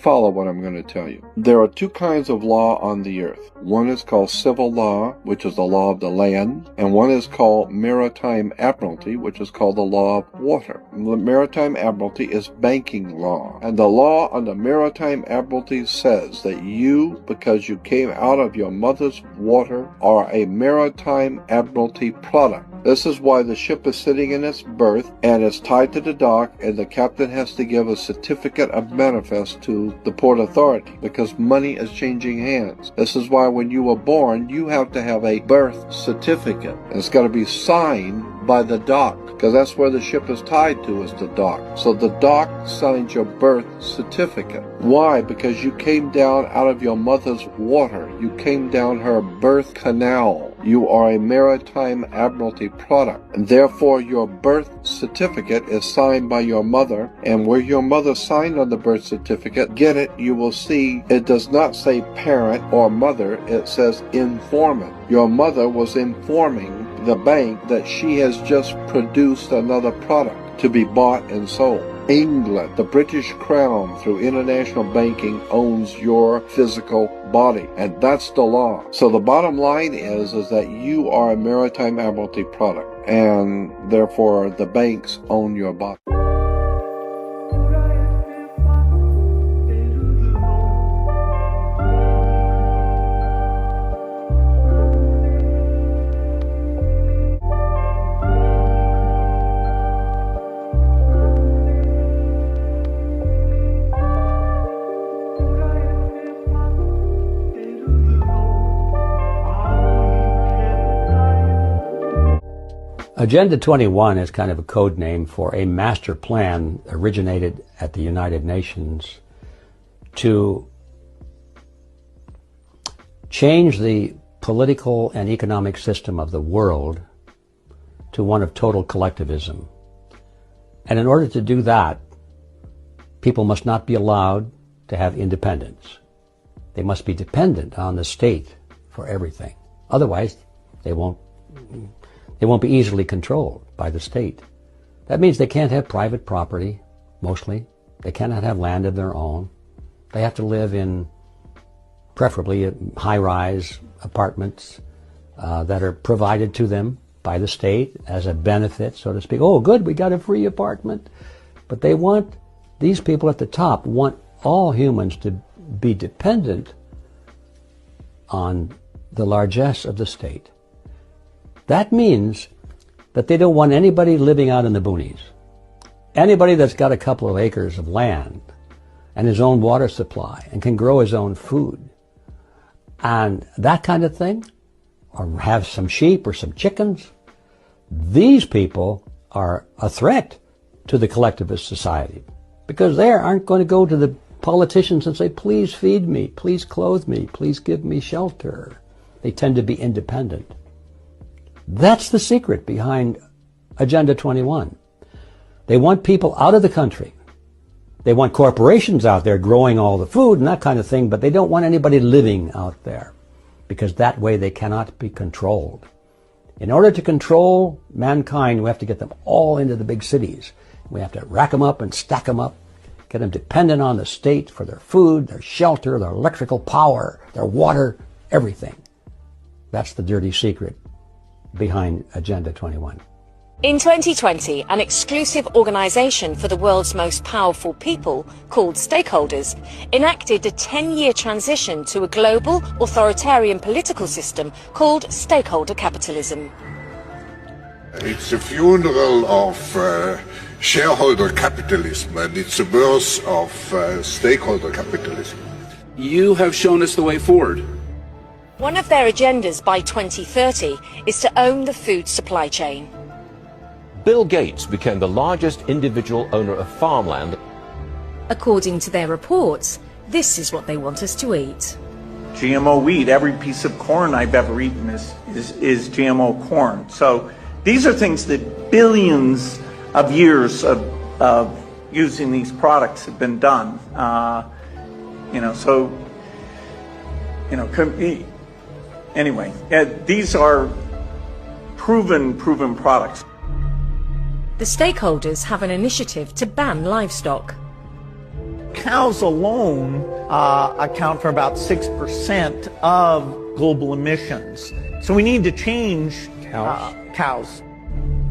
follow what I'm going to tell you. There are two kinds of law on the earth. One is called civil law, which is the law of the land, and one is called maritime admiralty, which is called the law of water. The maritime admiralty is banking law, and the law on the maritime admiralty says that you, because you came out of your mother's water, are a maritime admiralty product. This is why the ship is sitting in its berth and it's tied to the dock, and the captain has to give a certificate of manifest to the port authority because money is changing hands. This is why when you were born, you have to have a birth certificate. And it's got to be signed by the dock, because that's where the ship is tied to, is the dock. So the dock signs your birth certificate. Why? Because you came down out of your mother's water. You came down her birth canal. You are a maritime admiralty product, and therefore your birth certificate is signed by your mother. And where your mother signed on the birth certificate, get it, you will see it does not say parent or mother, it says informant. Your mother was informing the bank that she has just produced another product to be bought and sold. England, the British Crown, through international banking, owns your physical body, and that's the law. So the bottom line is that you are a maritime admiralty product, and therefore the banks own your body. Agenda 21 is kind of a code name for a master plan originated at the United Nations to change the political and economic system of the world to one of total collectivism. And in order to do that, people must not be allowed to have independence. They must be dependent on the state for everything. Otherwise, they won't be easily controlled by the state. That means they can't have private property, mostly. They cannot have land of their own. They have to live in, preferably, high-rise apartments that are provided to them by the state as a benefit, so to speak. Oh, good, we got a free apartment. But these people at the top want all humans to be dependent on the largesse of the state. That means that they don't want anybody living out in the boonies. Anybody that's got a couple of acres of land and his own water supply and can grow his own food and that kind of thing, or have some sheep or some chickens, these people are a threat to the collectivist society, because they aren't going to go to the politicians and say, please feed me, please clothe me, please give me shelter. They tend to be independent. That's the secret behind Agenda 21. They want people out of the country. They want corporations out there growing all the food and that kind of thing, but they don't want anybody living out there, because that way they cannot be controlled. In order to control mankind, we have to get them all into the big cities. We have to rack them up and stack them up, get them dependent on the state for their food, their shelter, their electrical power, their water, everything. That's the dirty secret behind Agenda 21. In 2020, an exclusive organisation for the world's most powerful people, called Stakeholders, enacted a 10-year transition to a global authoritarian political system called stakeholder capitalism. It's a funeral of shareholder capitalism, and it's a birth of stakeholder capitalism. You have shown us the way forward. One of their agendas by 2030 is to own the food supply chain. Bill Gates became the largest individual owner of farmland. According to their reports, this is what they want us to eat. GMO wheat, every piece of corn I've ever eaten is GMO corn. So these are things that billions of years of using these products have been done. Anyway, these are proven products. The stakeholders have an initiative to ban livestock. cows alone account for about 6% of global emissions. So we need to change cows.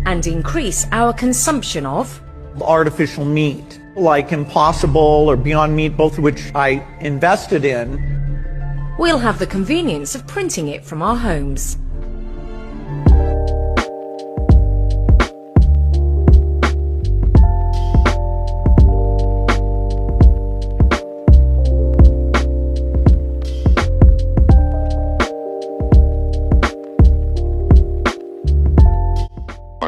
And increase our consumption of Artificial meat, like Impossible or Beyond Meat, both of which I invested in. We'll have the convenience of printing it from our homes.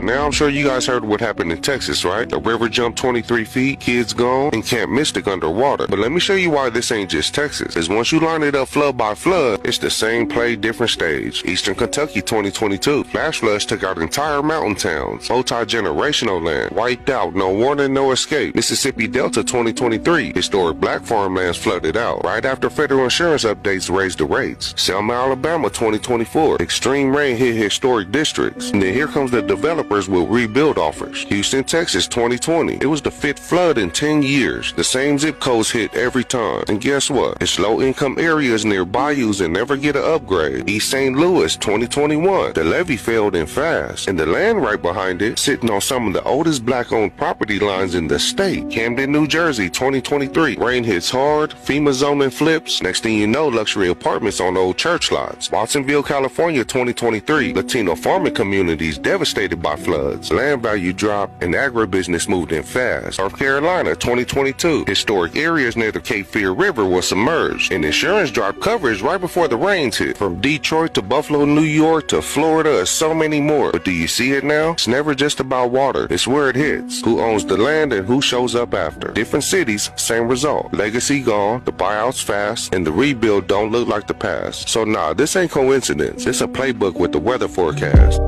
Now I'm sure you guys heard what happened in Texas, right? The river jumped 23 feet, kids gone, and Camp Mystic underwater. But let me show you why this ain't just Texas. Is once you line it up flood by flood, it's the same play, different stage. Eastern Kentucky 2022. Flash floods took out entire mountain towns. Multi-generational land wiped out, no warning, no escape. Mississippi Delta 2023. Historic black farmlands flooded out. Right after federal insurance updates raised the rates. Selma, Alabama 2024. Extreme rain hit historic districts. And then here comes the developers with rebuild offers. Houston, Texas 2020. It was the 5th flood in 10 years. The same zip codes hit every time. And guess what? It's low income areas near bayous and never get an upgrade. East St. Louis 2021. The levee failed in fast. And the land right behind it sitting on some of the oldest black owned property lines in the state. Camden, New Jersey 2023. Rain hits hard. FEMA zoning flips. Next thing you know, luxury apartments on old church lots. Watsonville, California 2023. Latino farming communities devastated by floods. Land value dropped and agribusiness moved in fast. North Carolina 2022. Historic areas near the Cape Fear River were submerged and insurance dropped coverage right before the rains hit. From Detroit to Buffalo, New York to Florida and so many more. But do you see it now? It's never just about water. It's where it hits. Who owns the land and who shows up after. Different cities, same result. Legacy gone, the buyouts fast, and the rebuild don't look like the past. So nah, this ain't coincidence. It's a playbook with the weather forecast.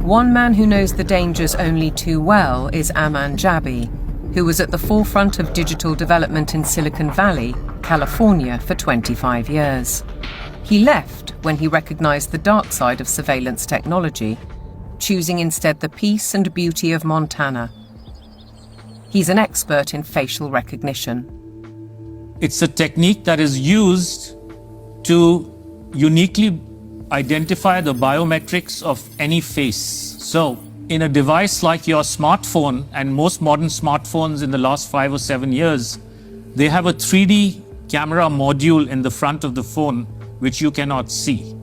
One man who knows the dangers only too well is Aman Jabi, who was at the forefront of digital development in Silicon Valley, California, for 25 years. He left when he recognized the dark side of surveillance technology, choosing instead the peace and beauty of Montana. He's an expert in facial recognition. It's a technique that is used to uniquely identify the biometrics of any face. So, in a device like your smartphone, and most modern smartphones in the last 5 or 7 years, they have a 3D camera module in the front of the phone which you cannot see.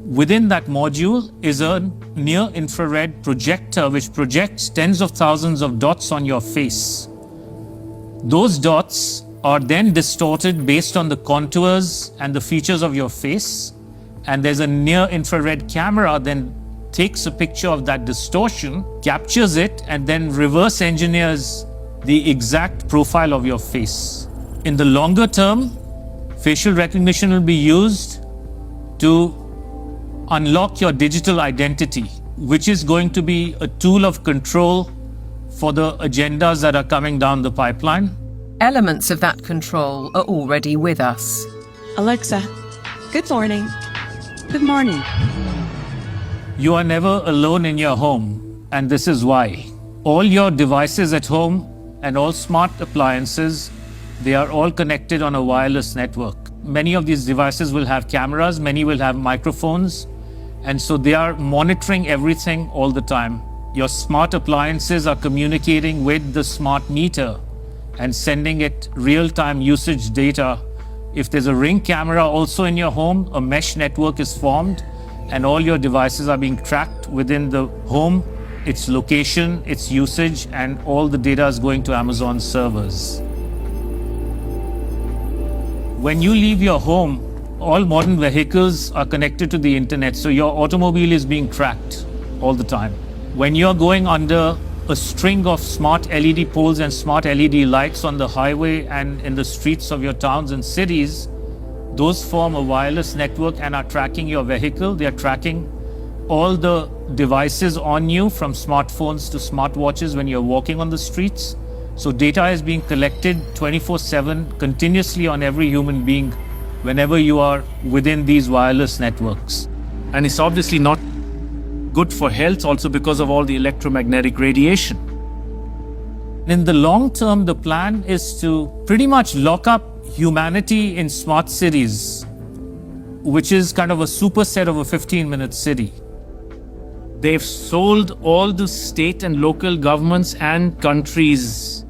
Within that module is a near-infrared projector which projects tens of thousands of dots on your face. Those dots are then distorted based on the contours and the features of your face, and there's a near-infrared camera then takes a picture of that distortion, captures it, and then reverse engineers the exact profile of your face. In the longer term, facial recognition will be used to unlock your digital identity, which is going to be a tool of control for the agendas that are coming down the pipeline. Elements of that control are already with us. Alexa, good morning. Good morning. You are never alone in your home, and this is why. All your devices at home and all smart appliances, they are all connected on a wireless network. Many of these devices will have cameras, many will have microphones, and so they are monitoring everything all the time. Your smart appliances are communicating with the smart meter and sending it real-time usage data. If there's a Ring camera also in your home, a mesh network is formed and all your devices are being tracked within the home, its location, its usage, and all the data is going to Amazon servers. When you leave your home, All modern vehicles are connected to the internet, so your automobile is being tracked all the time. When you're going under a string of smart LED poles and smart LED lights on the highway and in the streets of your towns and cities, those form a wireless network and are tracking your vehicle. They are tracking all the devices on you, from smartphones to smartwatches when you're walking on the streets. So data is being collected 24/7 continuously on every human being whenever you are within these wireless networks. And it's obviously not good for health also because of all the electromagnetic radiation. In the long term, the plan is to pretty much lock up humanity in smart cities, which is kind of a superset of a 15-minute city. They've sold all the state and local governments and countries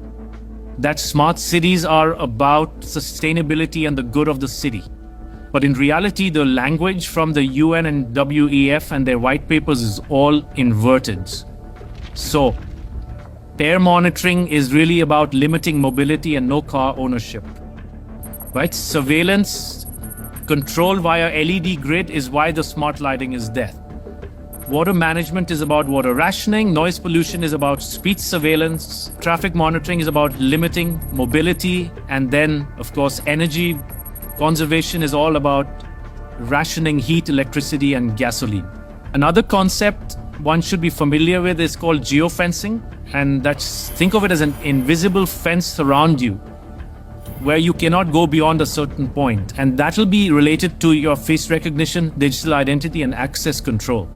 that smart cities are about sustainability and the good of the city. But in reality, the language from the UN and WEF and their white papers is all inverted. So, air monitoring is really about limiting mobility and no car ownership. Right? Surveillance, control via LED grid is why the smart lighting is there. Water management is about water rationing, noise pollution is about speech surveillance, traffic monitoring is about limiting mobility, and then, of course, energy conservation is all about rationing heat, electricity, and gasoline. Another concept one should be familiar with is called geofencing, and think of it as an invisible fence around you, where you cannot go beyond a certain point, and that will be related to your face recognition, digital identity, and access control.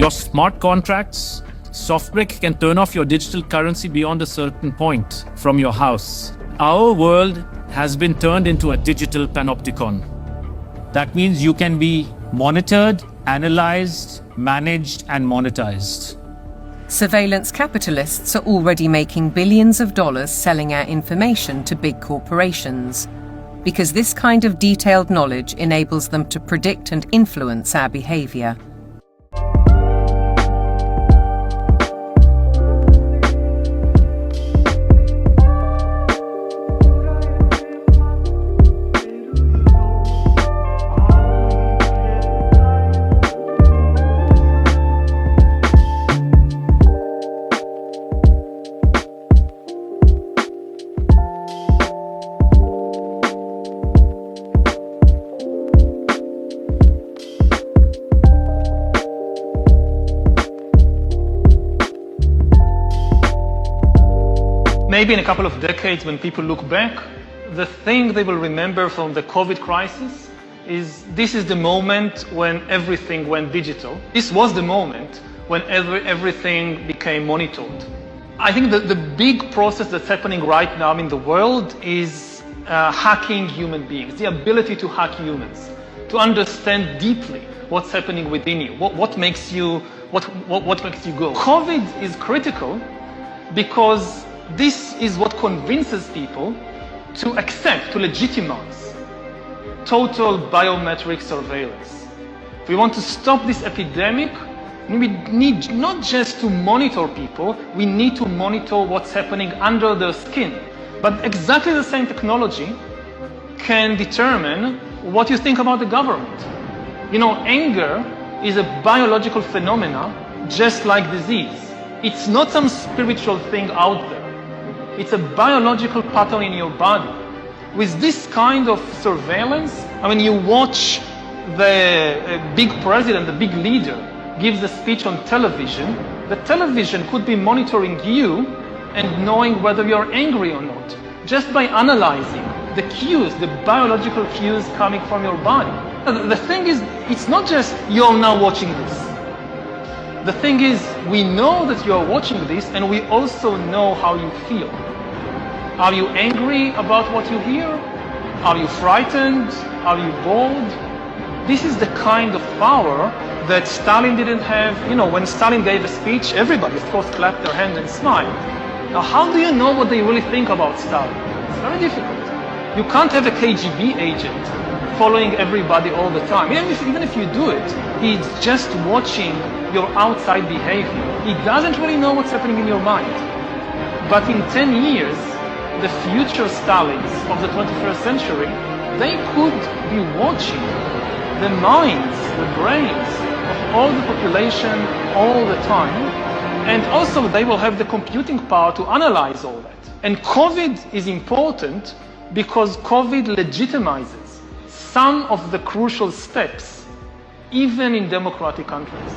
Your smart contracts, SoftBrick can turn off your digital currency beyond a certain point from your house. Our world has been turned into a digital panopticon. That means you can be monitored, analyzed, managed, and monetized. Surveillance capitalists are already making billions of dollars selling our information to big corporations, because this kind of detailed knowledge enables them to predict and influence our behavior. Maybe in a couple of decades, when people look back, the thing they will remember from the COVID crisis is this is the moment when everything went digital. This was the moment when everything became monitored. I think that the big process that's happening right now in the world is hacking human beings, the ability to hack humans, to understand deeply what's happening within you, what makes you go. COVID is critical because this is what convinces people to accept, to legitimize total biometric surveillance. If we want to stop this epidemic, we need not just to monitor people, we need to monitor what's happening under their skin. But exactly the same technology can determine what you think about the government. You know, anger is a biological phenomena just like disease. It's not some spiritual thing out there. It's a biological pattern in your body. With this kind of surveillance, I mean, you watch the big president, the big leader, gives a speech on television. The television could be monitoring you and knowing whether you're angry or not, just by analyzing the cues, the biological cues coming from your body. The thing is, it's not just you're now watching this. The thing is, we know that you are watching this, and we also know how you feel. Are you angry about what you hear? Are you frightened? Are you bored? This is the kind of power that Stalin didn't have. You know, when Stalin gave a speech, everybody, of course, clapped their hands and smiled. Now, how do you know what they really think about Stalin? It's very difficult. You can't have a KGB agent following everybody all the time. Even if you do it, he's just watching your outside behavior. He doesn't really know what's happening in your mind. But in 10 years, the future Stalins of the 21st century, they could be watching the minds, the brains of all the population all the time. And also they will have the computing power to analyze all that. And COVID is important because COVID legitimizes some of the crucial steps, even in democratic countries.